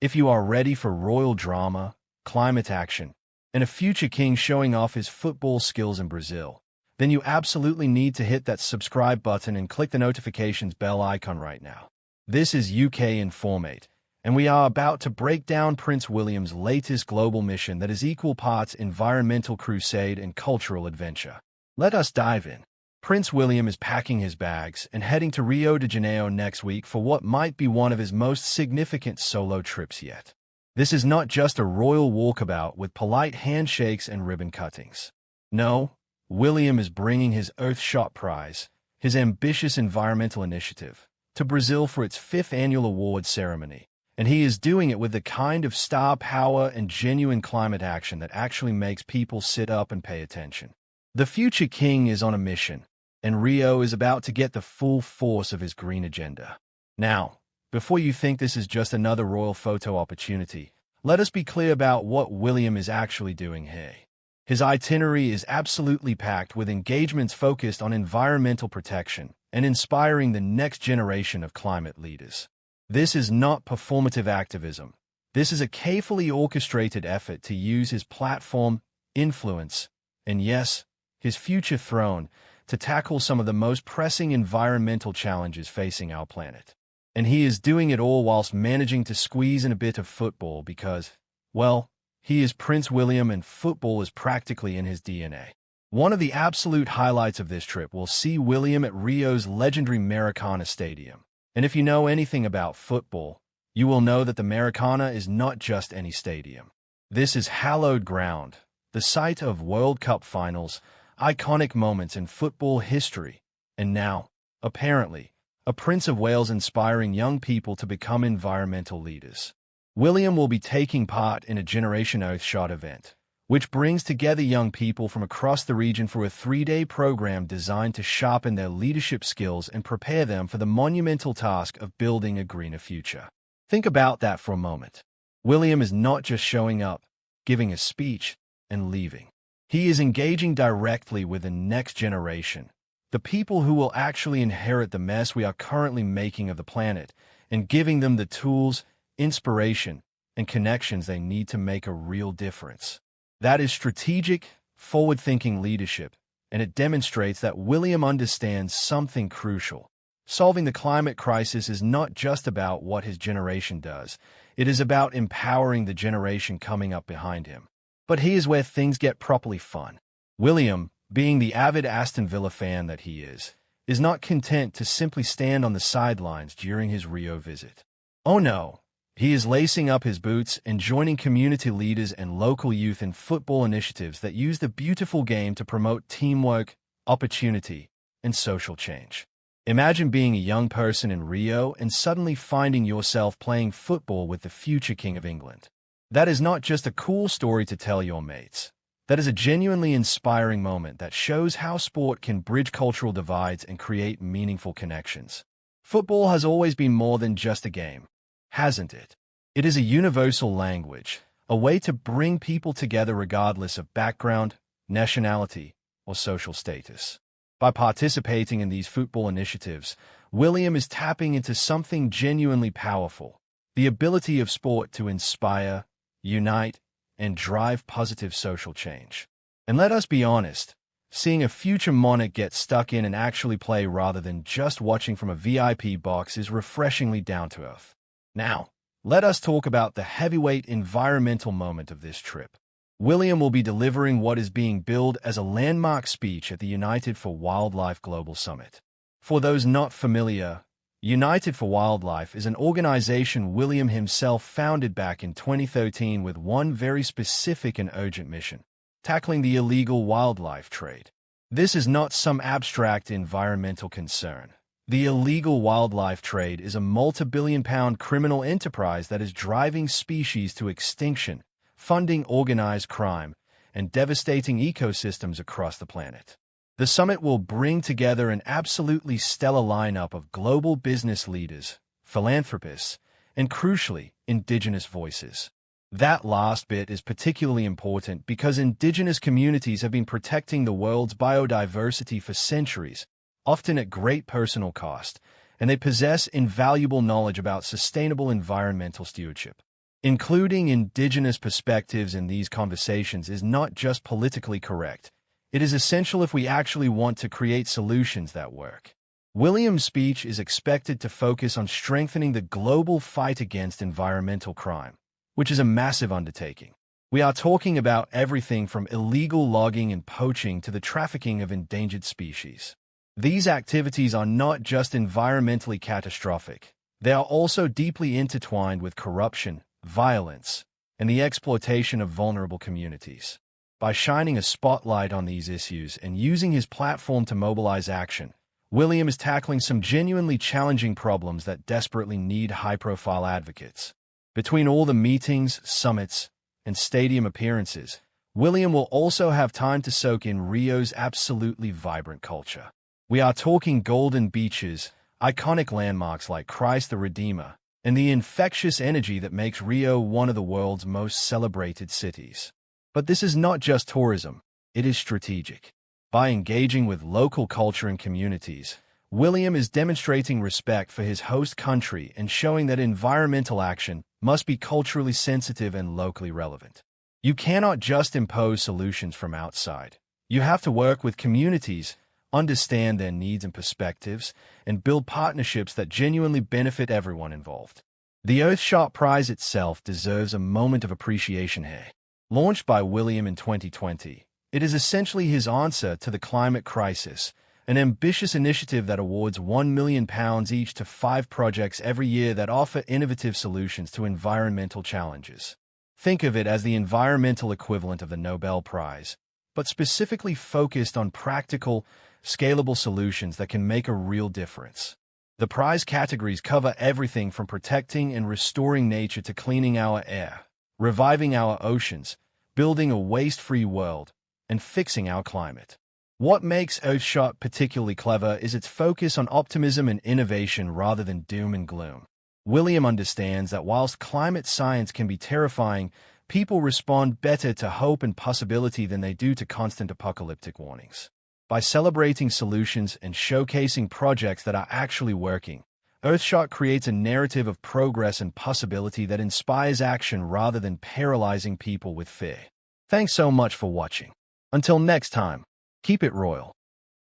If you are ready for royal drama, climate action, and a future king showing off his football skills in Brazil, then you absolutely need to hit that subscribe button and click the notifications bell icon right now. This is UK Informate, and we are about to break down Prince William's latest global mission that is equal parts environmental crusade and cultural adventure. Let us dive in. Prince William is packing his bags and heading to Rio de Janeiro next week for what might be one of his most significant solo trips yet. This is not just a royal walkabout with polite handshakes and ribbon cuttings. No, William is bringing his Earthshot Prize, his ambitious environmental initiative, to Brazil for its 5th annual award ceremony, and he is doing it with the kind of star power and genuine climate action that actually makes people sit up and pay attention. The future king is on a mission, and Rio is about to get the full force of his green agenda. Now, before you think this is just another royal photo opportunity, let us be clear about what William is actually doing here. His itinerary is absolutely packed with engagements focused on environmental protection and inspiring the next generation of climate leaders. This is not performative activism. This is a carefully orchestrated effort to use his platform, influence, and yes, his future throne to tackle some of the most pressing environmental challenges facing our planet. And he is doing it all whilst managing to squeeze in a bit of football because, well, he is Prince William and football is practically in his DNA. One of the absolute highlights of this trip will see William at Rio's legendary Maracana Stadium. And if you know anything about football, you will know that the Maracana is not just any stadium. This is hallowed ground, the site of World Cup finals, iconic moments in football history, and now, apparently, a Prince of Wales inspiring young people to become environmental leaders. William will be taking part in a Generation Earthshot event, which brings together young people from across the region for a 3-day program designed to sharpen their leadership skills and prepare them for the monumental task of building a greener future. Think about that for a moment. William is not just showing up, giving a speech, and leaving. He is engaging directly with the next generation, the people who will actually inherit the mess we are currently making of the planet, and giving them the tools, inspiration, and connections they need to make a real difference. That is strategic, forward-thinking leadership, and it demonstrates that William understands something crucial. Solving the climate crisis is not just about what his generation does. It is about empowering the generation coming up behind him. But here's where things get properly fun. William, being the avid Aston Villa fan that he is not content to simply stand on the sidelines during his Rio visit. Oh no, he is lacing up his boots and joining community leaders and local youth in football initiatives that use the beautiful game to promote teamwork, opportunity, and social change. Imagine being a young person in Rio and suddenly finding yourself playing football with the future King of England. That is not just a cool story to tell your mates. That is a genuinely inspiring moment that shows how sport can bridge cultural divides and create meaningful connections. Football has always been more than just a game, hasn't it? It is a universal language, a way to bring people together regardless of background, nationality, or social status. By participating in these football initiatives, William is tapping into something genuinely powerful, the ability of sport to inspire, unite, and drive positive social change. And let us be honest, seeing a future monarch get stuck in and actually play rather than just watching from a VIP box is refreshingly down-to-earth. Now, let us talk about the heavyweight environmental moment of this trip. William will be delivering what is being billed as a landmark speech at the United for Wildlife Global Summit. For those not familiar, United for Wildlife is an organization William himself founded back in 2013 with one very specific and urgent mission: tackling the illegal wildlife trade. This is not some abstract environmental concern. The illegal wildlife trade is a multi-billion-pound criminal enterprise that is driving species to extinction, funding organized crime, and devastating ecosystems across the planet. The summit will bring together an absolutely stellar lineup of global business leaders, philanthropists, and crucially, indigenous voices. That last bit is particularly important because indigenous communities have been protecting the world's biodiversity for centuries, often at great personal cost, and they possess invaluable knowledge about sustainable environmental stewardship. Including indigenous perspectives in these conversations is not just politically correct. It is essential if we actually want to create solutions that work. William's speech is expected to focus on strengthening the global fight against environmental crime, which is a massive undertaking. We are talking about everything from illegal logging and poaching to the trafficking of endangered species. These activities are not just environmentally catastrophic. They are also deeply intertwined with corruption, violence, and the exploitation of vulnerable communities. By shining a spotlight on these issues and using his platform to mobilize action, William is tackling some genuinely challenging problems that desperately need high-profile advocates. Between all the meetings, summits, and stadium appearances, William will also have time to soak in Rio's absolutely vibrant culture. We are talking golden beaches, iconic landmarks like Christ the Redeemer, and the infectious energy that makes Rio one of the world's most celebrated cities. But this is not just tourism, it is strategic. By engaging with local culture and communities, William is demonstrating respect for his host country and showing that environmental action must be culturally sensitive and locally relevant. You cannot just impose solutions from outside. You have to work with communities, understand their needs and perspectives, and build partnerships that genuinely benefit everyone involved. The Earthshot Prize itself deserves a moment of appreciation here. Launched by William in 2020, it is essentially his answer to the climate crisis, an ambitious initiative that awards £1 million each to 5 projects every year that offer innovative solutions to environmental challenges. Think of it as the environmental equivalent of the Nobel Prize, but specifically focused on practical, scalable solutions that can make a real difference. The prize categories cover everything from protecting and restoring nature to cleaning our air, reviving our oceans, building a waste-free world, and fixing our climate. What makes Earthshot particularly clever is its focus on optimism and innovation rather than doom and gloom. William understands that whilst climate science can be terrifying, people respond better to hope and possibility than they do to constant apocalyptic warnings. By celebrating solutions and showcasing projects that are actually working, Earthshot creates a narrative of progress and possibility that inspires action rather than paralyzing people with fear. Thanks so much for watching. Until next time, keep it royal.